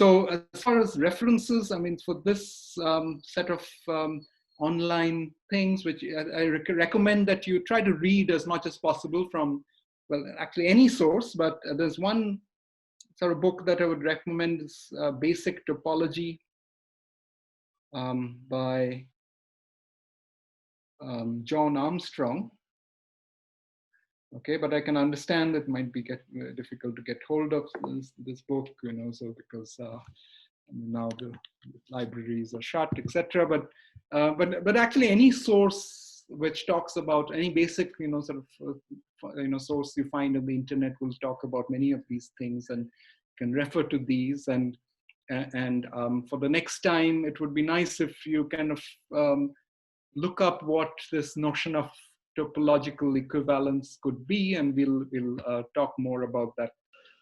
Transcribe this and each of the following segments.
So as far as references, I mean, for this set of online things, which I recommend that you try to read as much as possible from, well, actually any source, but there's one sort of book that I would recommend is Basic Topology by John Armstrong. Okay, but I can understand it might be difficult to get hold of this book, you know, so because now the libraries are shut, etc. But actually, any source which talks about any basic, you know, sort of source you find on the internet will talk about many of these things, and can refer to these. And for the next time, it would be nice if you kind of look up what this notion of topological equivalence could be, and we'll talk more about that.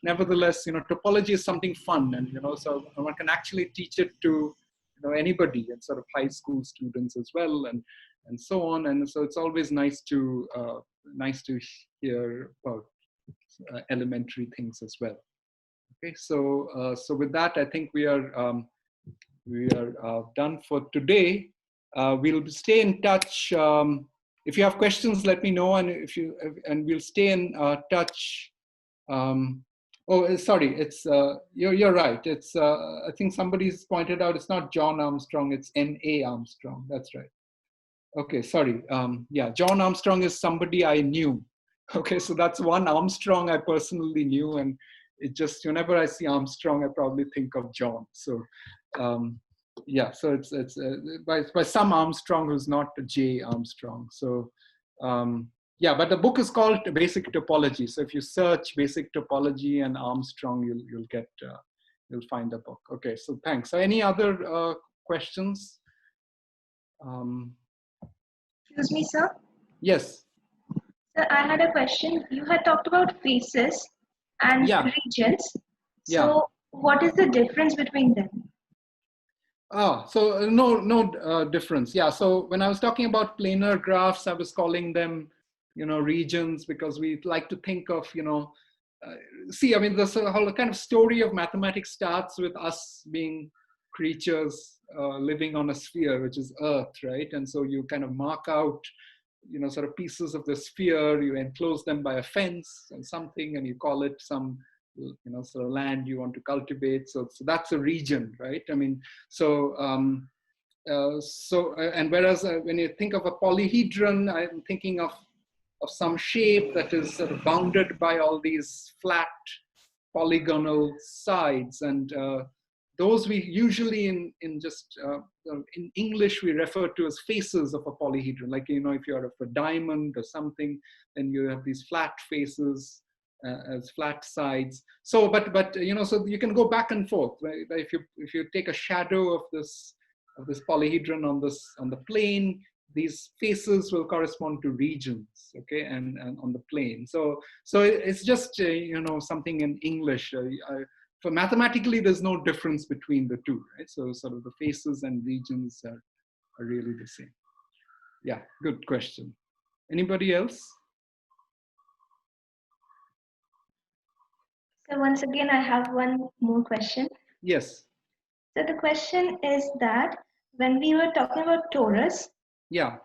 Nevertheless, you know, topology is something fun, and you know, so one can actually teach it to, you know, anybody, and sort of high school students as well, and so on. And so it's always nice to hear about elementary things as well. Okay, so so with that, I think we are done for today. We'll stay in touch. If you have questions, let me know, and we'll stay in touch. Oh, sorry, it's you're right. It's I think somebody's pointed out it's not John Armstrong, it's N.A. Armstrong. That's right. Okay, sorry. Yeah, John Armstrong is somebody I knew. Okay, so that's one Armstrong I personally knew, and it just, whenever I see Armstrong, I probably think of John. So yeah, so it's by some Armstrong who's not J. Armstrong. So yeah, but the book is called Basic Topology. So if you search Basic Topology and Armstrong, you'll find the book. Okay, so thanks. So any other questions? Excuse me, sir. Yes. Sir, I had a question. You had talked about phases and regions. So what is the difference between them? So no difference. Yeah. So when I was talking about planar graphs, I was calling them, you know, regions, because we like to think of, you know, see, I mean, the whole kind of story of mathematics starts with us being creatures living on a sphere, which is Earth, right? And so you kind of mark out, you know, sort of pieces of the sphere, you enclose them by a fence and something, and you call it some, you know, sort of land you want to cultivate. So that's a region, right? I mean, so and whereas when you think of a polyhedron, I'm thinking of some shape that is sort of bounded by all these flat polygonal sides, and those we usually in English we refer to as faces of a polyhedron. Like, you know, if you're of a diamond or something, then you have these flat faces as flat sides. So, but you know, so you can go back and forth. Right? If you take a shadow of this polyhedron on the plane, these faces will correspond to regions, okay, and on the plane. So it's just you know, something in English. For mathematically, there's no difference between the two, right? So sort of the faces and regions are really the same. Yeah, good question. Anybody else? So once again, I have one more question. Yes. So the question is that when we were talking about torus, yeah,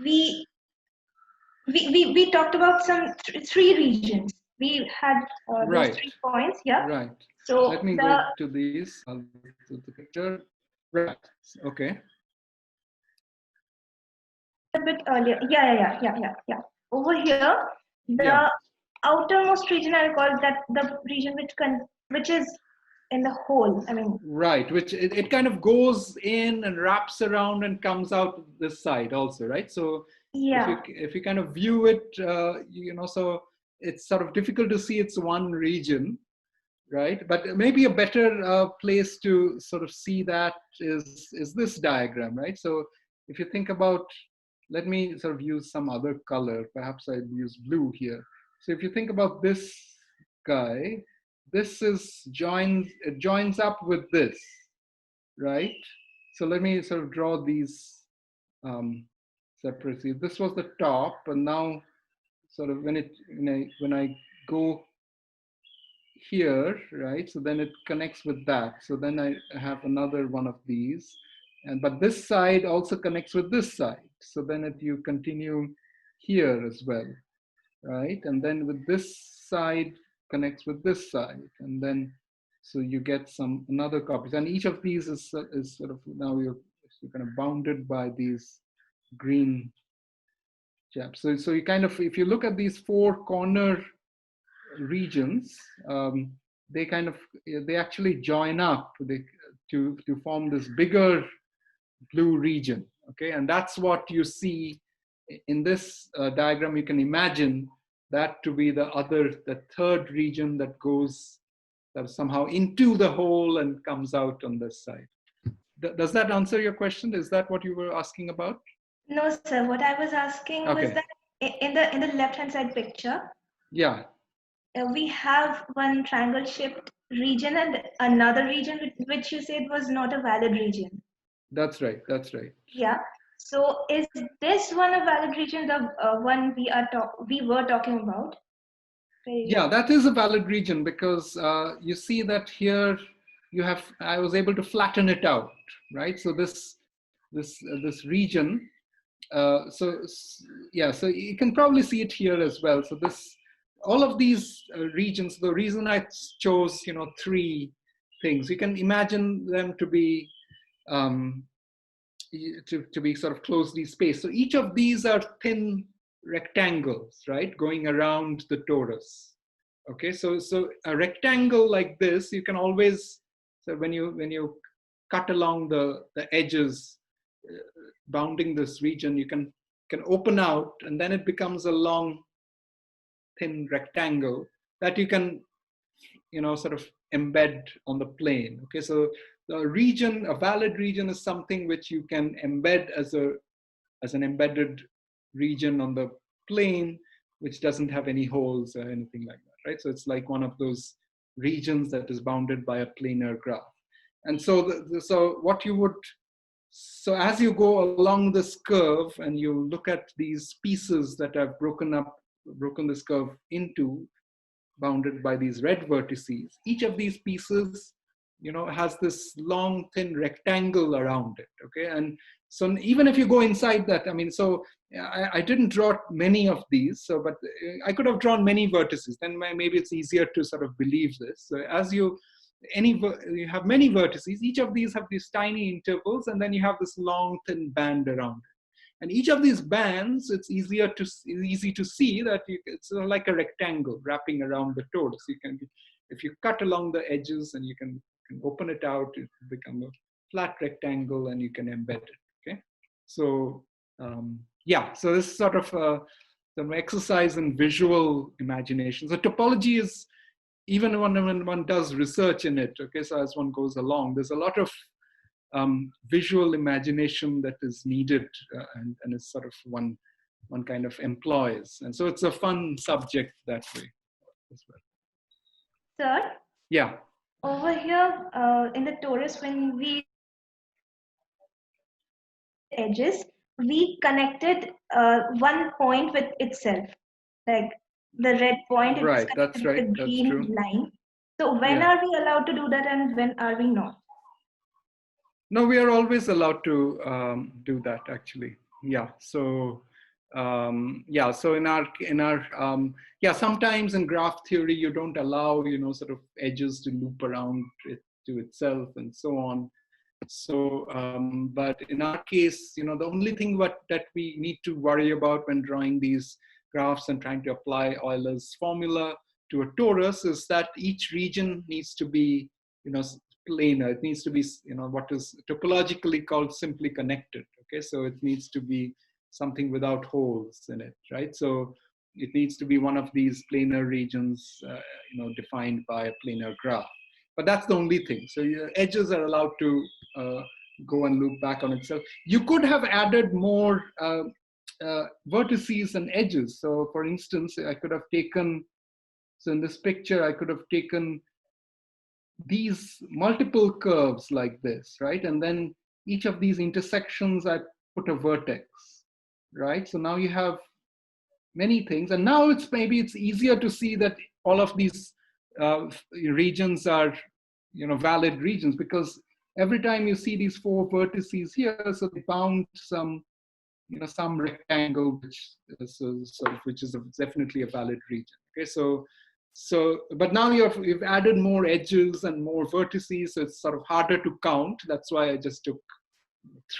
we talked about some three regions. We had right. those 3 points, yeah. Right. So let me go to these. I'll go to the picture. Right. Okay. A bit earlier. Yeah. Over here, the outermost region, I call that the region which is in the hole. I mean, right, which it kind of goes in and wraps around and comes out this side also, right? So yeah, if you kind of view it, you know, so it's sort of difficult to see it's one region, right? But maybe a better place to sort of see that is this diagram, right? So if you think about, let me sort of use some other color. Perhaps I'd use blue here. So if you think about this guy, this it joins up with this, right? So let me sort of draw these separately. This was the top, and now sort of when I go here, right? So then it connects with that. So then I have another one of these. But this side also connects with this side. So then you continue here as well, right? And then with this side connects with this side. And then, so you get another copies. And each of these is sort of, now you're kind of bounded by these green chaps. So you kind of, if you look at these four corner regions, they actually join up to form this bigger blue region. Okay, and that's what you see in this diagram. You can imagine that to be the third region that goes somehow into the hole and comes out on this side. Does that answer your question? Is that what you were asking about? No, sir. What I was asking was that in the left-hand side picture, yeah, we have one triangle-shaped region and another region which you said was not a valid region. That's right. That's right. Yeah. So is this one a valid region, the one we were talking about? Yeah, that is a valid region because you see that here I was able to flatten it out, right? So this region, so you can probably see it here as well. So all of these regions, the reason I chose, three things, you can imagine them to be to be sort of closely spaced. So each of these are thin rectangles, right, going around the torus. Okay, so a rectangle like this, you can always, so when you cut along the edges bounding this region, you can open out, and then it becomes a long thin rectangle that you can sort of embed on the plane. Okay, so a valid region is something which you can embed as an embedded region on the plane, which doesn't have any holes or anything like that, right? So it's like one of those regions that is bounded by a planar graph. And so so as you go along this curve and you look at these pieces that have broken this curve into, bounded by these red vertices, each of these pieces has this long thin rectangle around it. Okay, and so even if you go inside that, so I didn't draw many of these, but I could have drawn many vertices, then maybe it's easier to sort of believe this. So as you have many vertices, each of these have these tiny intervals, and then you have this long thin band around it. And each of these bands, it's easy to see that it's like a rectangle wrapping around the torus. If you cut along the edges and you can open it out, it will become a flat rectangle and you can embed it. Okay, so so this is sort of some exercise in visual imagination. So topology is, even when one does research in it, okay, so as one goes along, there's a lot of visual imagination that is needed, and is sort of one kind of employs. And so it's a fun subject that way as well. Sir? Yeah. Over here in the torus, when we edges, we connected one point with itself, like the red point. Right, that's right. The green that's true. line. So when are we allowed to do that, and when are we not? No, we are always allowed to do that, actually. Yeah. So so in our sometimes in graph theory you don't allow sort of edges to loop around it to itself and so on. So but in our case, the only thing that we need to worry about when drawing these graphs and trying to apply Euler's formula to a torus is that each region needs to be planar. It needs to be what is topologically called simply connected. Okay, so it needs to be something without holes in it, right? So it needs to be one of these planar regions defined by a planar graph. But that's the only thing. So your edges are allowed to go and loop back on itself. You could have added more vertices and edges. So for instance, I could have taken, so in this picture, I could have taken these multiple curves like this, right? And then each of these intersections, I put a vertex, right? So now you have many things. And now maybe it's easier to see that all of these regions are, valid regions, because every time you see these 4 vertices here, so they bound some, some rectangle, which is which is definitely a valid region. Okay, but now you've added more edges and more vertices, so it's sort of harder to count. That's why I just took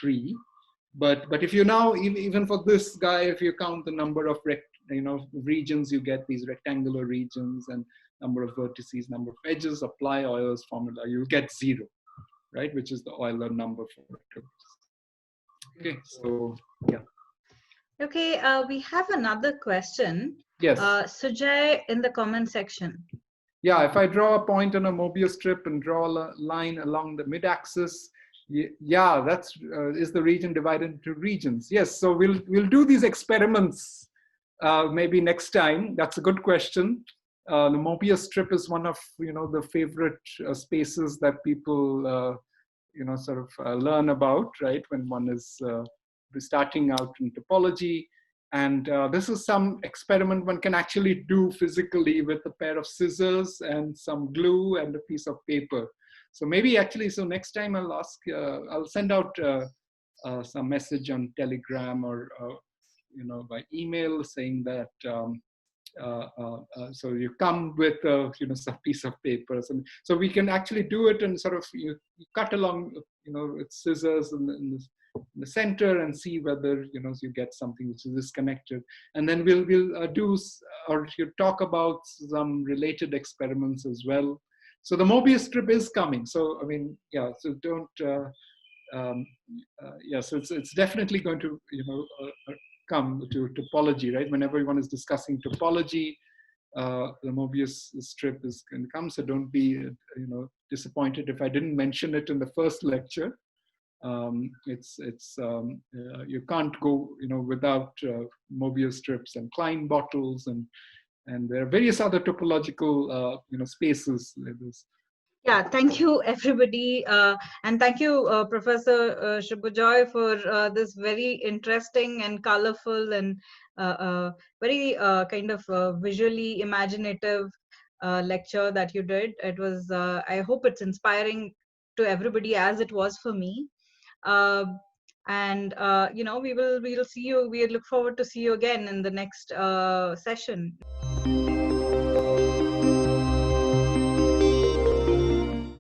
3. But if you now, even for this guy, if you count the number of regions, you get these rectangular regions, and number of vertices, number of edges, apply Euler's formula, you get 0, right? Which is the Euler number for vectors. Okay, so yeah. Okay, we have another question. Yes. Sujay in the comment section. Yeah, if I draw a point on a Mobius strip and draw a line along the mid-axis, yeah, that's is the region divided into regions? Yes. So we'll do these experiments maybe next time. That's a good question. The Mobius strip is one of the favorite spaces that people sort of learn about, right, when one is starting out in topology. And this is some experiment one can actually do physically with a pair of scissors and some glue and a piece of paper. So maybe actually, so next time I'll ask, I'll send out some message on Telegram or by email saying that so you come with some piece of paper, so we can actually do it, and sort of you cut along with scissors in the center and see whether you get something which is disconnected, and then we'll do or you talk about some related experiments as well. So the Mobius strip is coming. So I mean, yeah. So don't. Yeah. So it's definitely going to come to topology, right? Whenever one is discussing topology, the Mobius strip is going to come. So don't be disappointed if I didn't mention it in the first lecture. You can't go without Mobius strips and Klein bottles, and there are various other topological spaces. Yeah, thank you everybody, and thank you Professor Subhojoy for this very interesting and colorful and very kind of visually imaginative lecture that you did. It was I hope it's inspiring to everybody as it was for me. And we'll see you. We look forward to see you again in the next session.